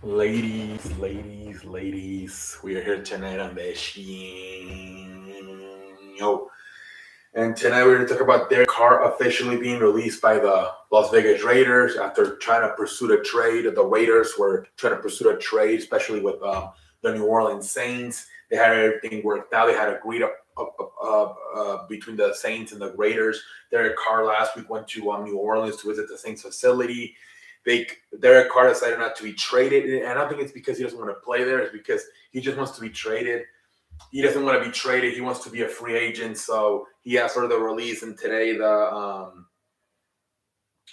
Ladies, we are here tonight on the show. And tonight we're going to talk about Derek Carr officially being released by the Las Vegas Raiders after trying to pursue a trade. The Raiders were trying to pursue a trade, especially with the New Orleans Saints. They had everything worked out. They had agreed between the Saints and the Raiders. Derek Carr last week went to New Orleans to visit the Saints facility. Derek Carr decided not to be traded, and I don't think it's because he doesn't want to play there. It's because he just wants to be traded. He doesn't want to be traded. He wants to be a free agent. So he asked for the release, and today the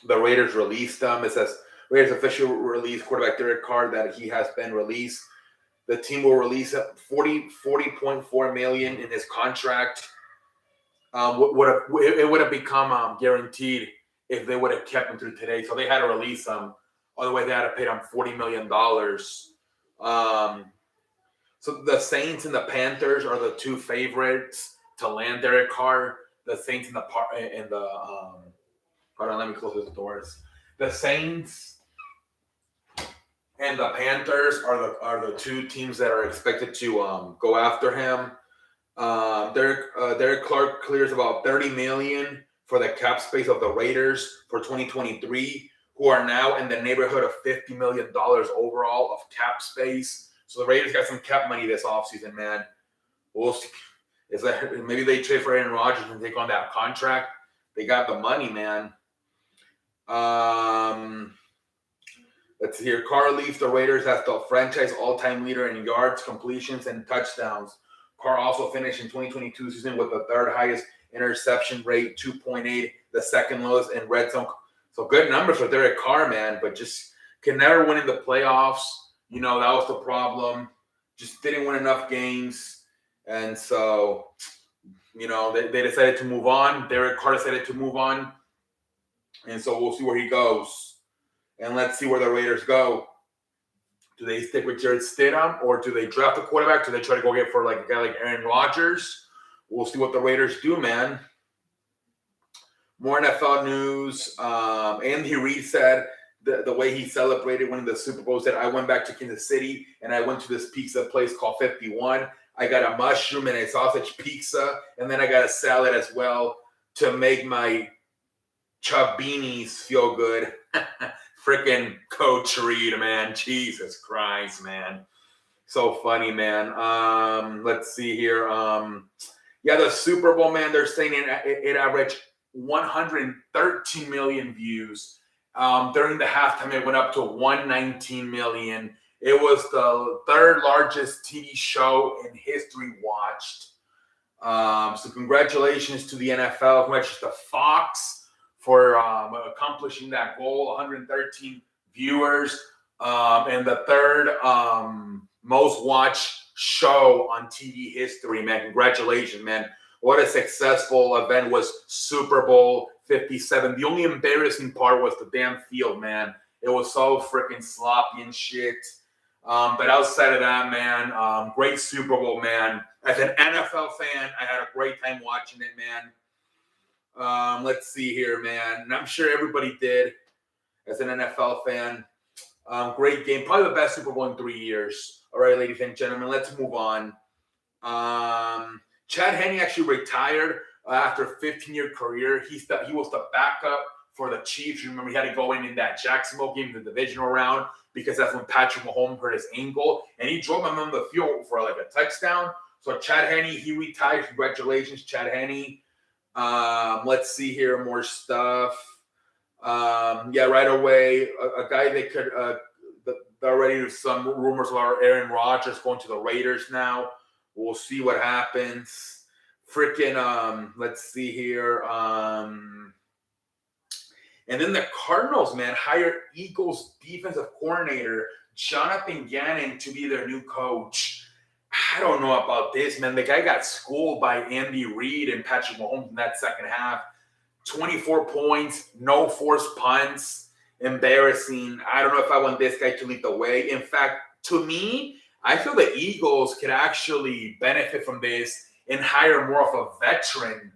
Raiders released him. It says Raiders official release quarterback Derek Carr that he has been released. The team will release $40.4 million in his contract. It would have become guaranteed if they would have kept him through today. So they had to release him. Otherwise, they had to pay him $40 million. So the Saints and the Panthers are the two favorites to land Derek Carr. The Saints and the hold on, let me close the doors. The Saints and the Panthers are the two teams that are expected to go after him. Derek Clark clears about $30 million for the cap space of the Raiders for 2023, who are now in the neighborhood of $50 million overall of cap space. So the Raiders got some cap money this offseason, man. We'll see. Is that maybe they trade for Aaron Rodgers and take on that contract? They got the money, man. Let's see here. Carr leaves the Raiders as the franchise all-time leader in yards, completions, and touchdowns. Carr also finished in 2022 season with the third highest interception rate, 2.8, the second lowest in red zone. So good numbers for Derek Carr, man, but just can never win in the playoffs. You know, that was the problem. Just didn't win enough games. And so, you know, they decided to move on. Derek Carr decided to move on. And so we'll see where he goes. And let's see where the Raiders go. Do they stick with Jared Stidham, or do they draft a quarterback? Do they try to go get for like a guy like Aaron Rodgers? We'll see what the Raiders do, man. More NFL news. Andy Reid said the way he celebrated winning the Super Bowl, said, I went back to Kansas City and I went to this pizza place called 51. I got a mushroom and a sausage pizza, and then I got a salad as well to make my chubinis feel good. Freaking Coach Reid, man. Jesus Christ, man. So funny, man. Let's see here. The Super Bowl, man, they're saying it averaged 113 million views. During the halftime, it went up to 119 million. It was the third largest TV show in history watched. So congratulations to the NFL. Congratulations to Fox for accomplishing that goal, 113 viewers, and the third most watched show on TV history, man. Congratulations, man. What a successful event was Super Bowl 57. The only embarrassing part was the damn field, man. It was so freaking sloppy and shit. But outside of that, man, great Super Bowl, man. As an NFL fan, I had a great time watching it, man. Let's see here, man. And I'm sure everybody did as an NFL fan. Great game. Probably the best Super Bowl in 3 years. All right, ladies and gentlemen, let's move on. Chad Henne actually retired after a 15-year career. He was the backup for the Chiefs. Remember, he had to go in that Jacksonville game, the divisional round, because that's when Patrick Mahomes hurt his ankle. And he drove him on the field for like a touchdown. So Chad Henne, he retired. Congratulations, Chad Henne. Let's see here, more stuff. Right away, a guy they could, already some rumors about Aaron Rodgers going to the Raiders now. We'll see what happens. Let's see here. And then the Cardinals, man, hired Eagles defensive coordinator Jonathan Gannon to be their new coach. I don't know about this, man. The guy got schooled by Andy Reid and Patrick Mahomes in that second half. 24 points, no forced punts, embarrassing. I don't know if I want this guy to lead the way. In fact, to me, I feel the Eagles could actually benefit from this and hire more of a veteran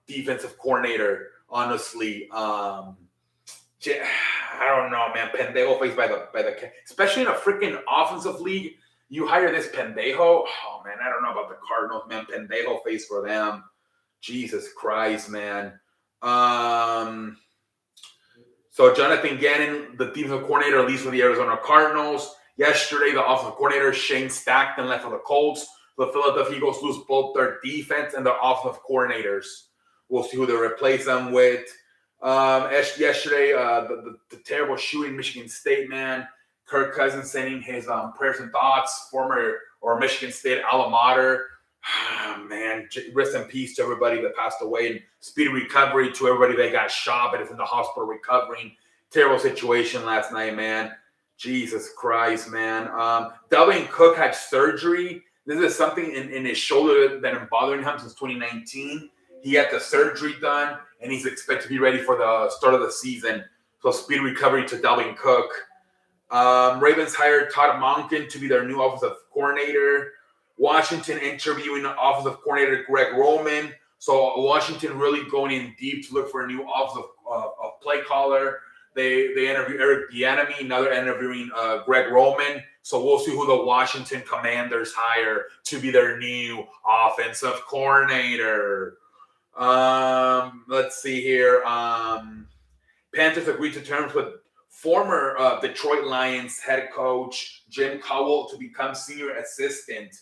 defensive coordinator, honestly. I don't know, man. Pendejo face by the especially in a freaking offensive league. You hire this pendejo. Oh man, I don't know about the Cardinals, man. Pendejo face for them. Jesus Christ, man. So Jonathan Gannon, the defensive coordinator, leaves for the Arizona Cardinals. Yesterday, the offensive coordinator Shane Stockton left for the Colts. The Philadelphia Eagles lose both their defense and their offensive coordinators. We'll see who they replace them with. Yesterday, the terrible shooting in Michigan State, man. Kirk Cousins sending his prayers and thoughts, former or Michigan State alma mater. Man, rest in peace to everybody that passed away, and speedy recovery to everybody that got shot but is in the hospital recovering. Terrible situation last night, man. Jesus Christ, man. Dalvin Cook had surgery. This is something in his shoulder that been bothering him since 2019. He had the surgery done, and he's expected to be ready for the start of the season. So speedy recovery to Dalvin Cook. Ravens hired Todd Monken to be their new offensive coordinator. Washington interviewing offensive coordinator Greg Roman. So Washington really going in deep to look for a new offensive play caller. They interview Eric Bieniemy. Now they're interviewing Greg Roman. So we'll see who the Washington Commanders hire to be their new offensive coordinator. Let's see here. Panthers agreed to terms with former Detroit Lions head coach Jim Cowell to become senior assistant.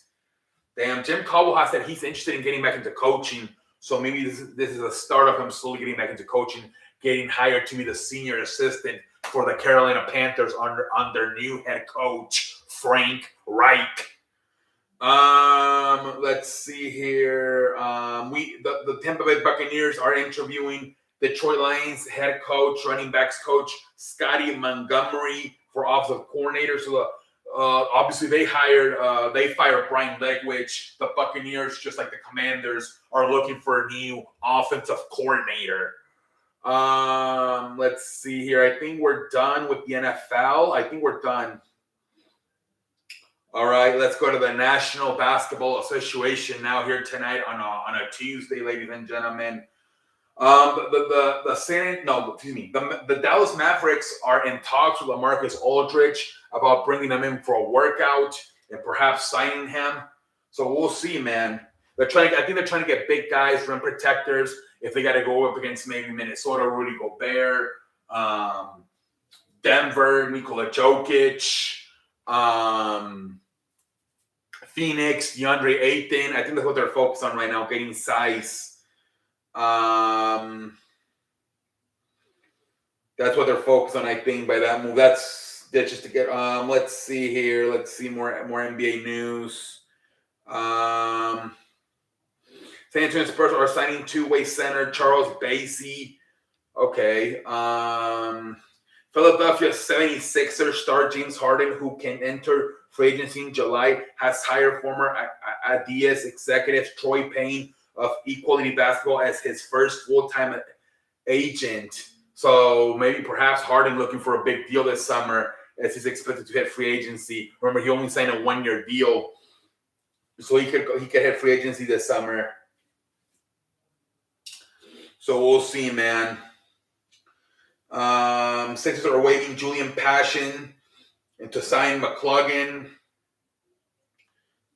Damn, Jim Cowell has said he's interested in getting back into coaching. So maybe this is a start of him slowly getting back into coaching, getting hired to be the senior assistant for the Carolina Panthers under new head coach Frank Reich. Let's see here. The Tampa Bay Buccaneers are interviewing Detroit Lions head coach, running backs coach Scotty Montgomery for offensive coordinator. So obviously they fired Brian Legwich. The Buccaneers, just like the Commanders, are looking for a new offensive coordinator. Let's see here. I think we're done with the NFL. I think we're done. All right, let's go to the National Basketball Association now here tonight on a Tuesday, ladies and gentlemen. The Dallas Mavericks are in talks with LaMarcus Aldridge about bringing him in for a workout and perhaps signing him. So we'll see, man. I think they're trying to get big guys, rim protectors. If they got to go up against maybe Minnesota, Rudy Gobert, Denver, Nikola Jokic, Phoenix, DeAndre Ayton. I think that's what they're focused on right now, getting size. That's what they're focused on, I think, by that move. That's just to get. Let's see here. Let's see more NBA news. San Antonio Spurs are signing two-way center Charles Bassey. Okay. Philadelphia 76ers star James Harden, who can enter free agency in July, has hired former Adidas executive Troy Payne of Equality Basketball as his first full-time agent. So maybe perhaps Harden looking for a big deal this summer as he's expected to hit free agency. Remember, he only signed a 1-year deal, so he could hit free agency this summer. So we'll see, man. Sixers are waiving Julian Passion and to sign McCluggan.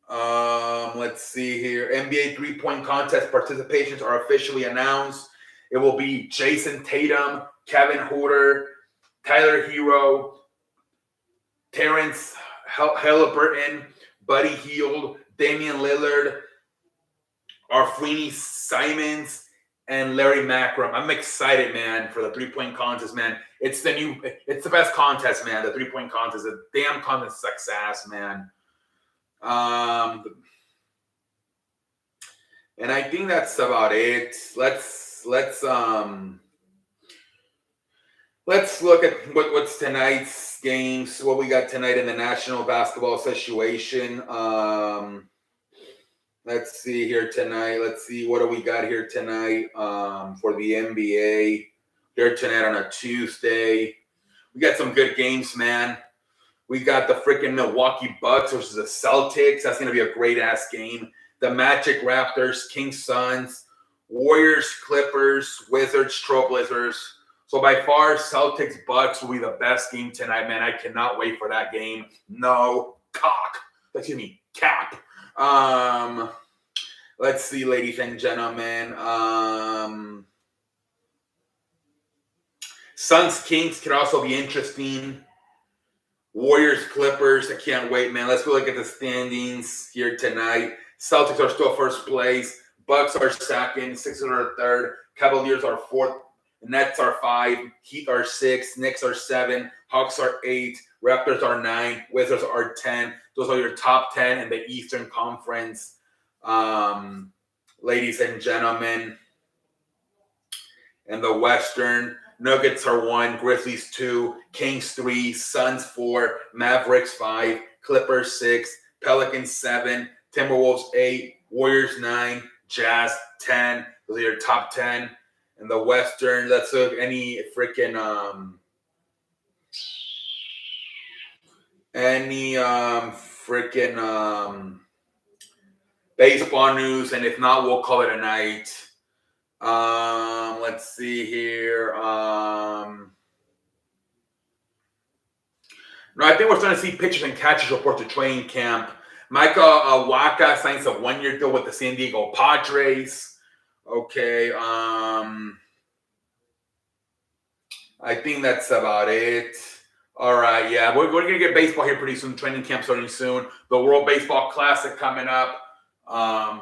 Let's see here. NBA three-point contest participations are officially announced. It will be Jason Tatum, Kevin Huerter, Tyler Hero, Terrence Halliburton, Buddy Hield, Damian Lillard, Arfini Simons, and Larry Macrum. I'm excited, man, for the three-point contest, man. It's the best contest, man. The three-point contest, the damn contest success, man. And I think that's about it. Let's look at what's tonight's games. What we got tonight in the National Basketball Association. Let's see here tonight. Let's see what do we got here tonight for the NBA. Here tonight on a Tuesday. We got some good games, man. We got the freaking Milwaukee Bucks versus the Celtics. That's going to be a great-ass game. The Magic Raptors, Kings Suns, Warriors Clippers, Wizards Trailblazers. So by far, Celtics Bucks will be the best game tonight, man. I cannot wait for that game. No cap. Let's see, ladies and gentlemen. Suns Kings could also be interesting. Warriors Clippers. I can't wait, man. Let's go look at the standings here tonight. Celtics are still first place. Bucks are second. Sixers are third. Cavaliers are fourth. Nets are 5, Heat are 6, Knicks are 7, Hawks are 8, Raptors are 9, Wizards are 10. Those are your top 10 in the Eastern Conference, ladies and gentlemen. In the Western, Nuggets are 1, Grizzlies 2, Kings 3, Suns 4, Mavericks 5, Clippers 6, Pelicans 7, Timberwolves 8, Warriors 9, Jazz 10. Those are your top 10. In the Western, let's look any freaking baseball news, and if not, we'll call it a night. Let's see here. No, I think we're starting to see pitchers and catchers report to training camp. Micah Waka signs a 1-year deal with the San Diego Padres. Okay, I think that's about it. All right, yeah, we're going to get baseball here pretty soon. Training camp starting soon. The World Baseball Classic coming up.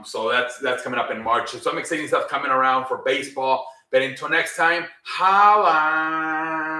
So that's coming up in March. So some exciting stuff coming around for baseball. But until next time, holla.